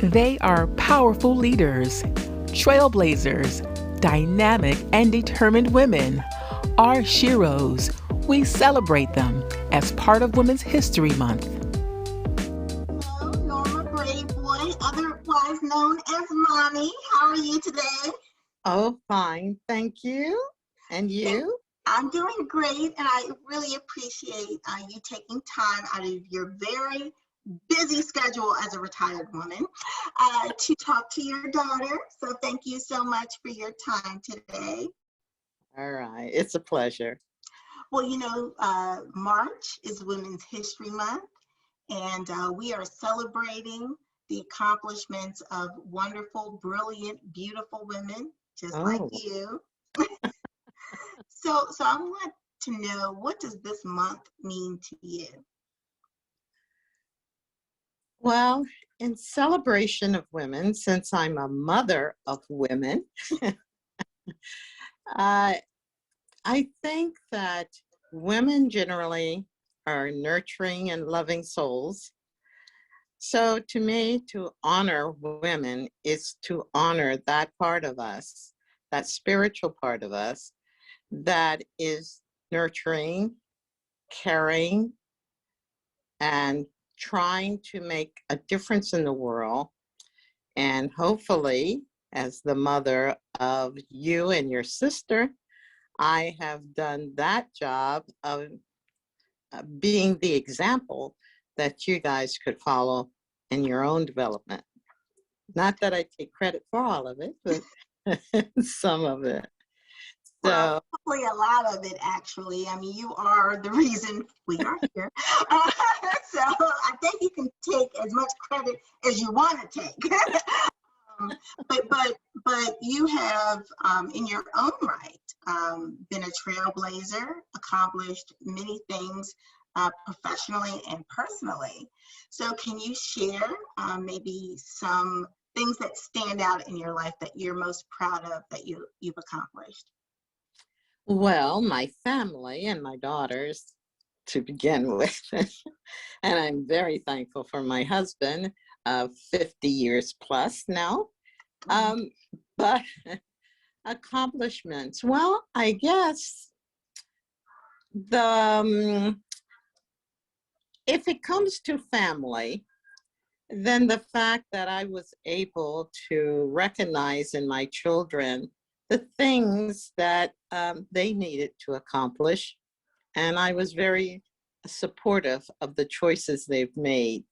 They are powerful leaders, trailblazers, dynamic and determined women. Our Sheroes, we celebrate them as part of Women's History Month. Hello, Norma Braveboy, otherwise known as Mommy. How are you today? Oh, fine. Thank you. And you? I'm doing great, and I really appreciate you taking time out of your very busy schedule as a retired woman to talk to your daughter. So thank you so much for your time today. All right. It's a pleasure. Well, March is Women's History Month, and we are celebrating the accomplishments of wonderful, brilliant, beautiful women just like you. So I want to know, what does this month mean to you? Well, in celebration of women, since I'm a mother of women, I think that women generally are nurturing and loving souls. So to me, to honor women is to honor that part of us, that spiritual part of us that is nurturing, caring, and trying to make a difference in the world. And hopefully, as the mother of you and your sister, I have done that job of being the example that you guys could follow in your own development. Not that I take credit for all of it, but some of it. Well, probably a lot of it, actually. I mean, you are the reason we are here. So I think you can take as much credit as you want to take. But you have, in your own right, been a trailblazer, accomplished many things professionally and personally. So can you share maybe some things that stand out in your life that you're most proud of that you've accomplished? Well, my family and my daughters to begin with. And I'm very thankful for my husband, 50 years plus now. But accomplishments, well, I guess if it comes to family, then the fact that I was able to recognize in my children the things that they needed to accomplish. And I was very supportive of the choices they've made.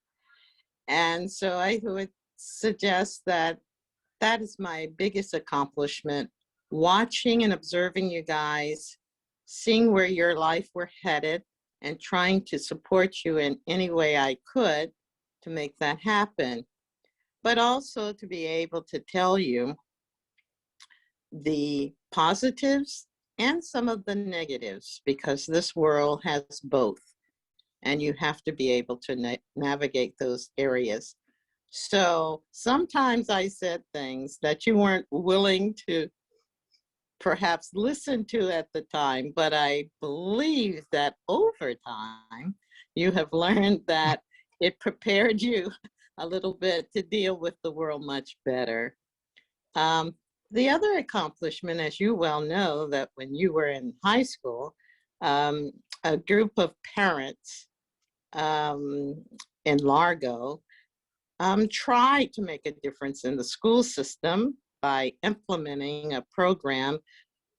And so I would suggest that that is my biggest accomplishment, watching and observing you guys, seeing where your life were headed, and trying to support you in any way I could to make that happen. But also to be able to tell you the positives and some of the negatives, because this world has both, and you have to be able to navigate those areas. So sometimes I said things that you weren't willing to perhaps listen to at the time, but I believe that over time, you have learned that it prepared you a little bit to deal with the world much better. The other accomplishment, as you well know, that when you were in high school, a group of parents in Largo tried to make a difference in the school system by implementing a program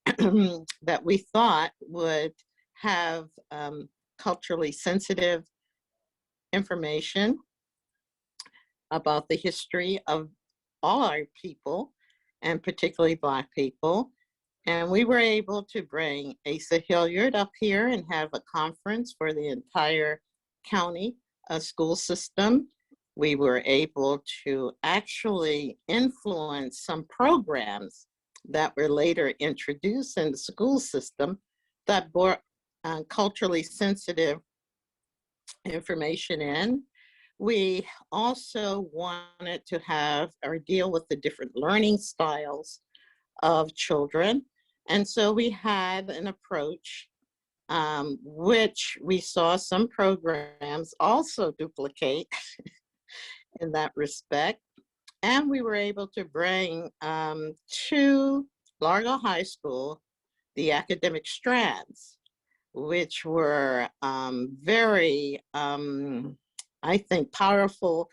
that we thought would have culturally sensitive information about the history of all our people, and particularly Black people. And we were able to bring Asa Hilliard up here and have a conference for the entire county school system. We were able to actually influence some programs that were later introduced in the school system that brought culturally sensitive information in. We also wanted to have or deal with the different learning styles of children. And so we had an approach which we saw some programs also duplicate in that respect. And we were able to bring to Largo High School the academic strands, which were very, I think, powerful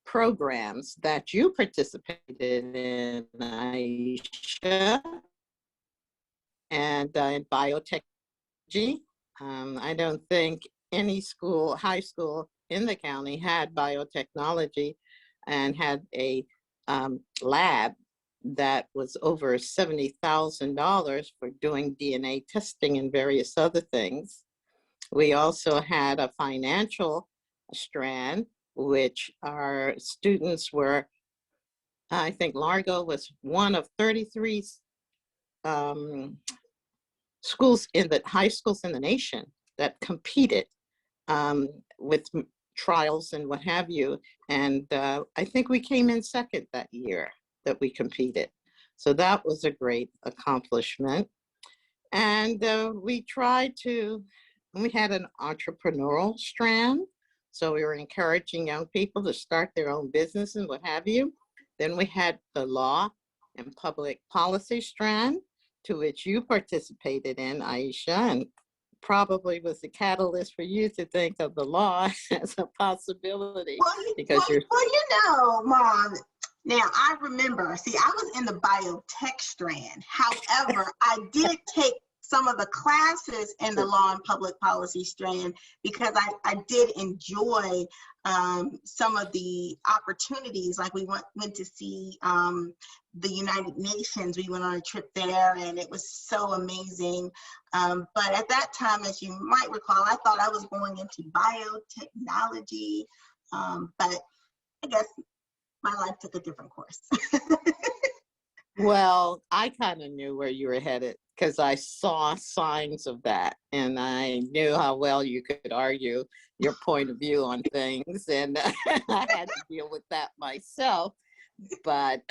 programs that you participated in, Aisha, and in biotechnology. I don't think any school, high school in the county had biotechnology and had a lab that was over $70,000 for doing DNA testing and various other things. We also had a financial strand, which our students were, I think Largo was one of 33 schools in the high schools in the nation that competed with trials and what have you. And I think we came in second that year that we competed. So that was a great accomplishment. And we had an entrepreneurial strand. So we were encouraging young people to start their own business and what have you. Then we had the law and public policy strand, to which you participated in, Aisha, and probably was the catalyst for you to think of the law as a possibility. Well, you know, Mom, now I remember, see, I was in the biotech strand. However, I did take some of the classes in the law and public policy strand because I did enjoy some of the opportunities. Like we went to see the United Nations. We went on a trip there and it was so amazing. But at that time, as you might recall, I thought I was going into biotechnology, but I guess my life took a different course. Well, I kind of knew where you were headed because I saw signs of that, and I knew how well you could argue your point of view on things, and I had to deal with that myself. But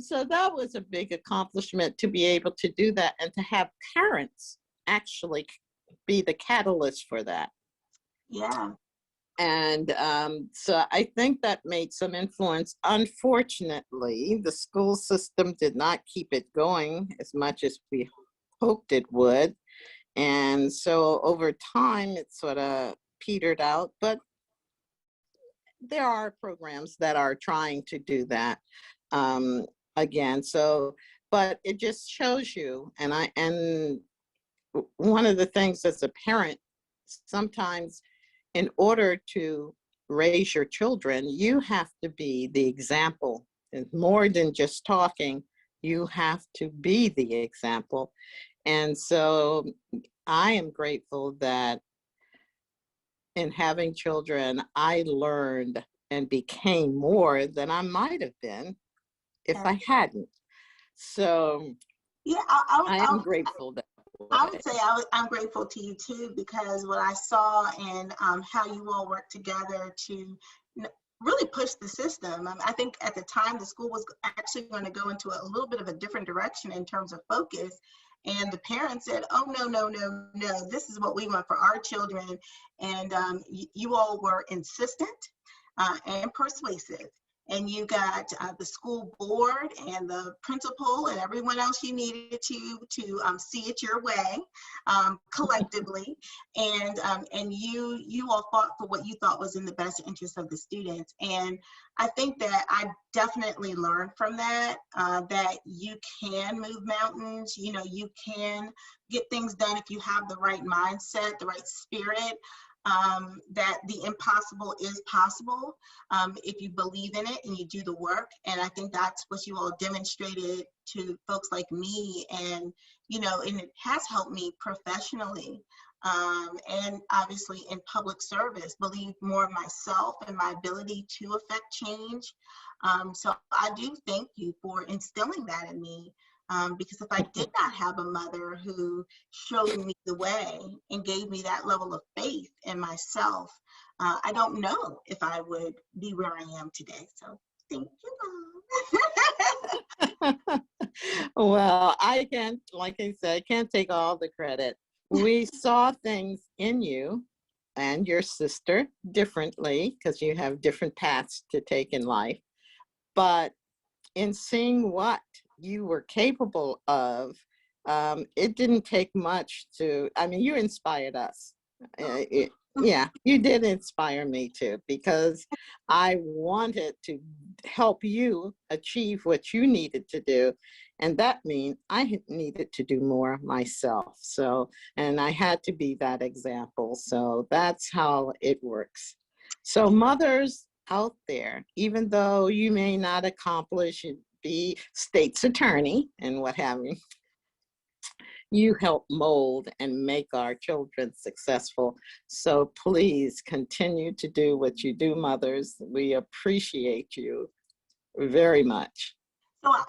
so that was a big accomplishment to be able to do that and to have parents actually be the catalyst for that. Yeah. And so I think that made some influence. Unfortunately, the school system did not keep it going as much as we hoped it would. And so over time, it sort of petered out. But there are programs that are trying to do that again. So, but it just shows you, and one of the things as a parent, sometimes in order to raise your children, you have to be the example. And more than just talking, you have to be the example. And so I am grateful that in having children, I learned and became more than I might have been if I hadn't. So yeah, I am grateful that I would say I'm grateful to you too, because what I saw and how you all work together to really push the system. I think at the time the school was actually going to go into a little bit of a different direction in terms of focus. And the parents said, oh, no, this is what we want for our children. And you all were insistent and persuasive. And you got the school board and the principal and everyone else you needed to see it your way collectively. And you all fought for what you thought was in the best interest of the students. And I think that I definitely learned from that, that you can move mountains, you know, you can get things done if you have the right mindset, the right spirit. That the impossible is possible if you believe in it and you do the work. And I think that's what you all demonstrated to folks like me, and you know, and it has helped me professionally and obviously in public service, believe more in myself and my ability to affect change. So I do thank you for instilling that in me. Because if I did not have a mother who showed me the way and gave me that level of faith in myself, I don't know if I would be where I am today. So thank you, Mom. Well, I can't, like I said, I can't take all the credit. We saw things in you and your sister differently because you have different paths to take in life. But in seeing what you were capable of, it didn't take much to, I mean, you inspired us. Yeah, you did inspire me too, because I wanted to help you achieve what you needed to do. And that means I needed to do more myself. So, and I had to be that example. So that's how it works. So mothers out there, even though you may not accomplish and be state's attorney and what have you, you help mold and make our children successful. So please continue to do what you do, mothers. We appreciate you very much.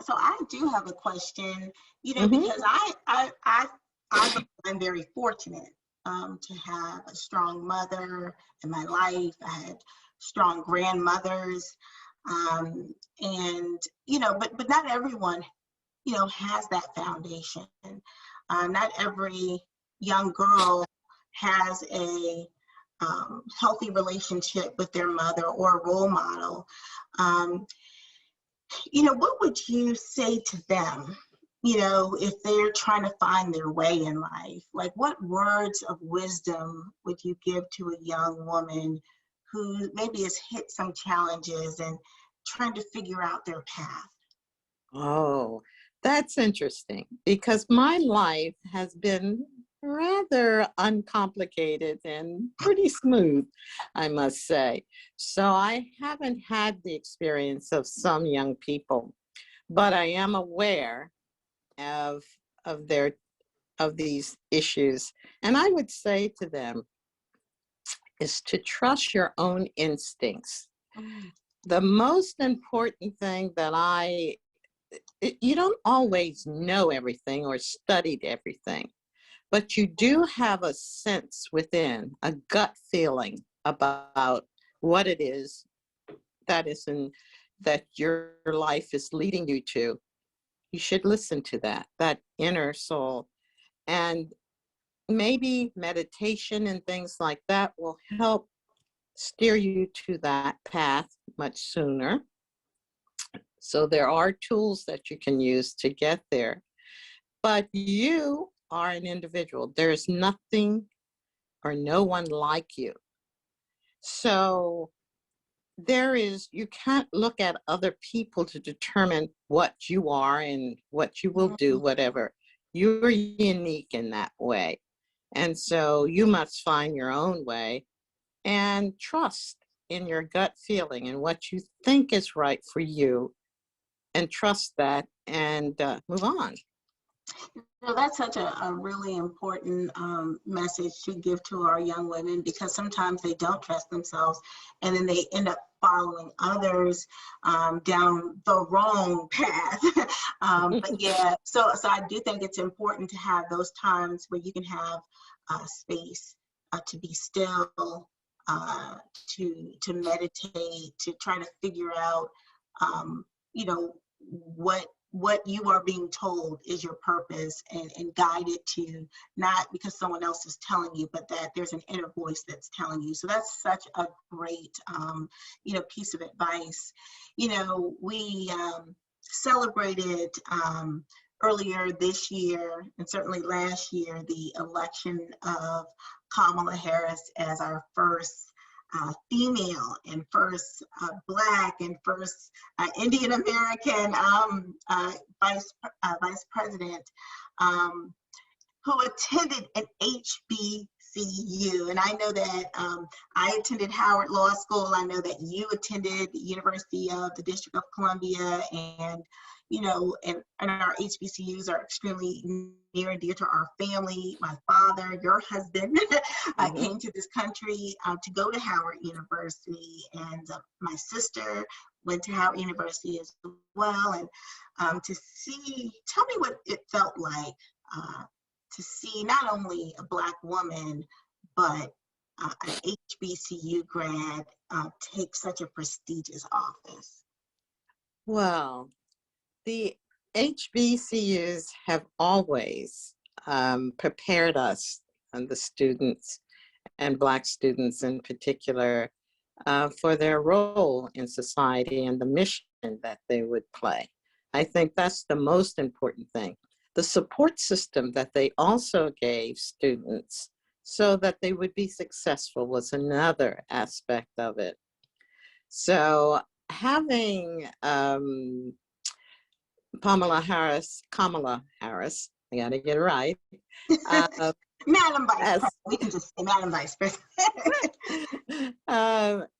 So I do have a question, because I believe I'm very fortunate to have a strong mother in my life. I had strong grandmothers, and but not everyone has that foundation. Not every young girl has a healthy relationship with their mother or a role model. Um, what would you say to them, if they're trying to find their way in life? Like, what words of wisdom would you give to a young woman who maybe has hit some challenges and trying to figure out their path? Oh, that's interesting, because my life has been rather uncomplicated and pretty smooth, I must say. So I haven't had the experience of some young people, but I am aware of of their of these issues. And I would say to them is to trust your own instincts. Mm. The most important thing that you don't always know everything or studied everything, but you do have a sense within, a gut feeling about what it is that your life is leading you to. You should listen to that inner soul. And maybe meditation and things like that will help steer you to that path much sooner. So there are tools that you can use to get there. But you are an individual. There's nothing or no one like you. So you can't look at other people to determine what you are and what you will do, whatever. You're unique in that way. And so you must find your own way and trust in your gut feeling and what you think is right for you, and trust that, and move on. That's such a really important message to give to our young women, because sometimes they don't trust themselves and then they end up following others down the wrong path. But yeah, so I do think it's important to have those times where you can have space to be still, to meditate, to try to figure out, you know, what you are being told is your purpose, and guided to, not because someone else is telling you, but that there's an inner voice that's telling you. So that's such a great piece of advice. We celebrated earlier this year, and certainly last year, the election of Kamala Harris as our first female and first Black and first Indian American vice president, who attended an HBCU. And I know that I attended Howard Law School. I know that you attended the University of the District of Columbia, and and our HBCUs are extremely near and dear to our family. My father, your husband, came to this country to go to Howard University, and my sister went to Howard University as well. And tell me what it felt like to see not only a Black woman, but an HBCU grad take such a prestigious office. Well, the HBCUs have always prepared us and the students and Black students in particular, for their role in society and the mission that they would play. I think that's the most important thing. The support system that they also gave students so that they would be successful was another aspect of it. So having Kamala Harris, I gotta get it right, Madam Vice as, President, we can just say Madam Vice President.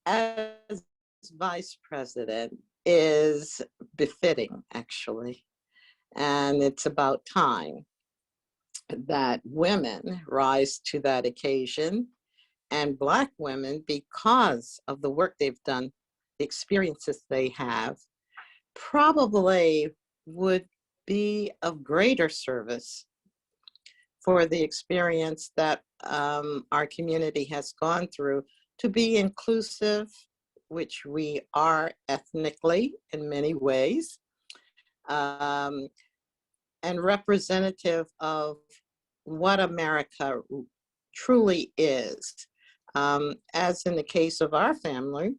as Vice President is befitting, actually. And it's about time that women rise to that occasion, and Black women, because of the work they've done, the experiences they have, probably would be of greater service for the experience that our community has gone through to be inclusive, which we are ethnically in many ways, and representative of what America truly is. As in the case of our family,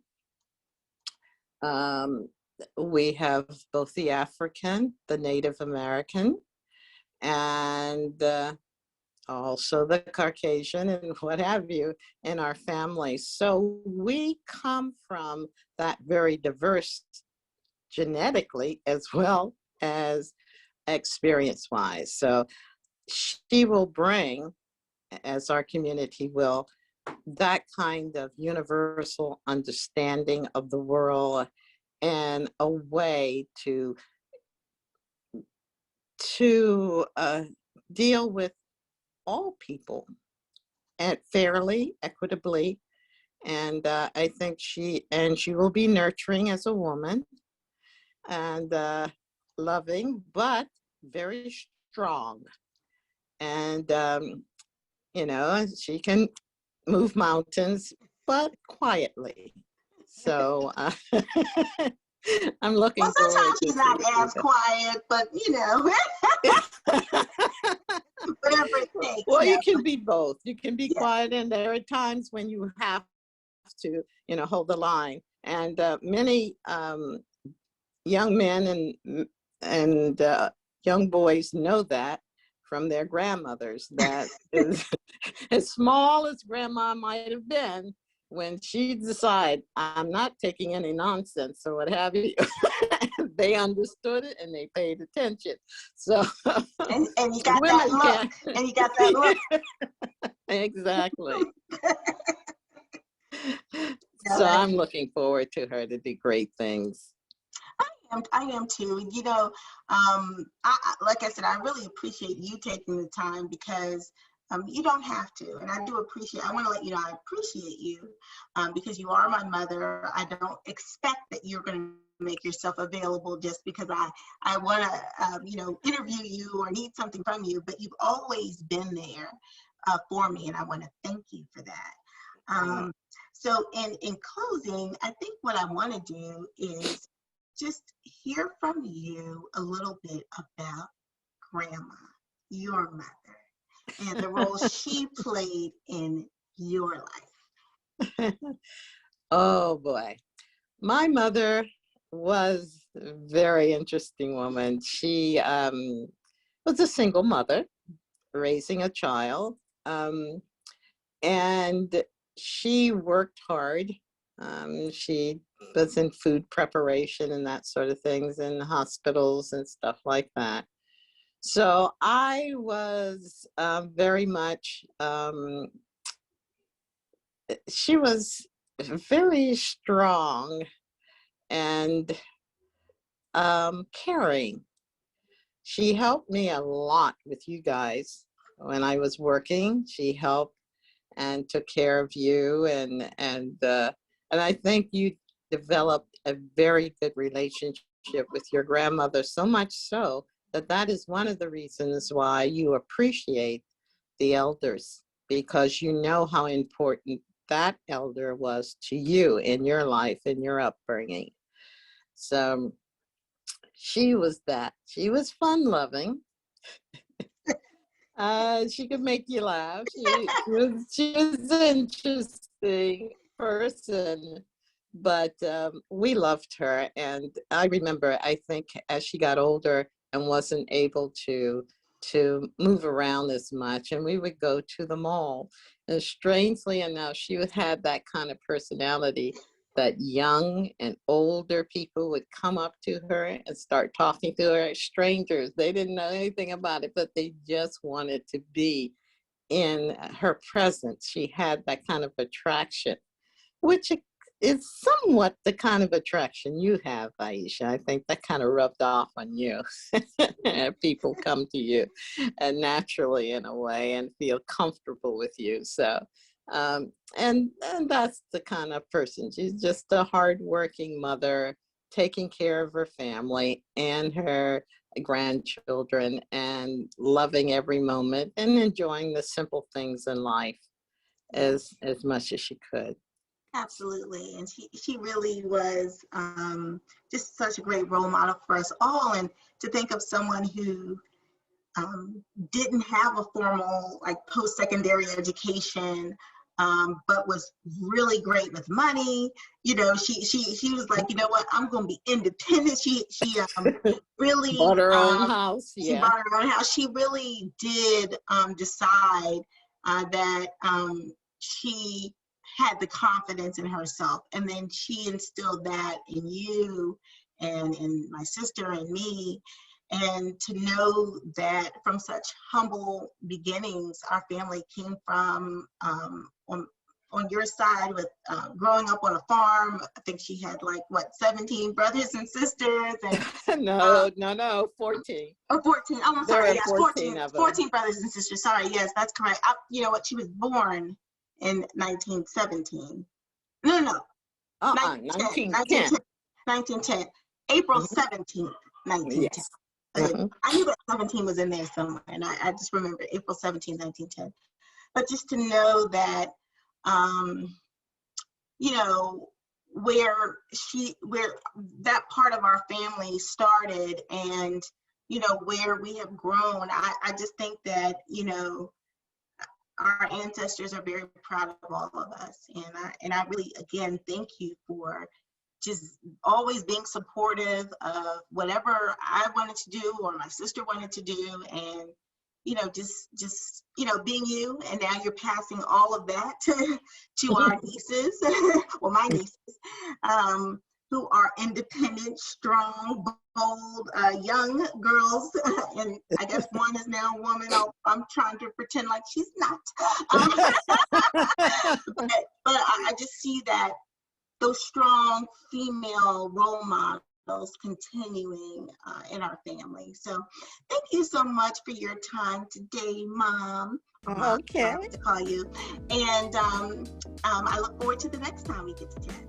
we have both the African, the Native American, and also the Caucasian and what have you in our family. So we come from that very diverse genetically as well as experience-wise. So she will bring, as our community will, that kind of universal understanding of the world and a way to deal with all people and fairly, equitably. And I think she will be nurturing as a woman and loving, but very strong. And, you know, she can move mountains, but quietly. So I'm looking Well, forward sometimes to she's not seeing as quiet, but you know, whatever it takes. Well, Yeah. you can be both. You can be Yeah. quiet, and there are times when you have to, you know, hold the line. And many young men and young boys know that from their grandmothers, that is, as small as grandma might have been, when she decide I'm not taking any nonsense or what have you, they understood it and they paid attention. So And you got women that look. can, And you got that look. exactly. Yeah, So I'm looking forward to her to do great things. I am too. You know, like I said, I really appreciate you taking the time because you don't have to. And I do appreciate, I want to let you know, I appreciate you because you are my mother. I don't expect that you're going to make yourself available just because I want to, you know, interview you or need something from you, but you've always been there for me. And I want to thank you for that. So in closing, I think what I want to do is just hear from you a little bit about Grandma, your mother, and the role she played in your life. Oh boy. My mother was a very interesting woman. She was a single mother raising a child. And she worked hard. She was in food preparation and that sort of things in hospitals and stuff like that. So I was very much, she was very strong and caring. She helped me a lot with you guys when I was working. She helped and took care of you, and I think you developed a very good relationship with your grandmother, so much so that that is one of the reasons why you appreciate the elders, because you know how important that elder was to you in your life, in your upbringing. So she was that. She was fun loving. She could make you laugh. She was an interesting person, but we loved her. And I remember, I think, as she got older and wasn't able to move around as much, and we would go to the mall. And strangely enough, she would have that kind of personality that young and older people would come up to her and start talking to her, strangers. They didn't know anything about it, but they just wanted to be in her presence. She had that kind of attraction, which is somewhat the kind of attraction you have, Aisha. I think that kind of rubbed off on you. People come to you naturally in a way and feel comfortable with you. So, and that's the kind of person. She's just a hardworking mother, taking care of her family and her grandchildren, and loving every moment and enjoying the simple things in life as much as she could. Absolutely. And she really was just such a great role model for us all. And to think of someone who didn't have a formal like post-secondary education, but was really great with money. You know, she was like, you know what, I'm going to be independent. She really Bought her own house. She Yeah. bought her own house. She really did decide that she had the confidence in herself, and then she instilled that in you and in my sister and me. And to know that from such humble beginnings, our family came from on your side with growing up on a farm. I think she had like, what, 17 brothers and sisters? And No, 14. Or 14. Oh, I'm There sorry. are Yes, 14 of them. 14 brothers and sisters. Sorry. Yes, that's correct. You know what? She was born in 1917. No. 1910. 1910. April 17th, 1910. Yes. I knew that 17 was in there somewhere, and I just remember April 17th, 1910. But just to know that, you know, where that part of our family started, and, you know, where we have grown, I just think that, you know, our ancestors are very proud of all of us. And I really, again, thank you for just always being supportive of whatever I wanted to do or my sister wanted to do. And, you know, just, you know, being you. And now you're passing all of that to our nieces, or my nieces, who are independent, strong, bold, young girls. And I guess one is now a woman. I'm trying to pretend like she's not. But I just see that those strong female role models continuing in our family. So thank you so much for your time today, Mom. Okay. To call you. And I look forward to the next time we get to chat.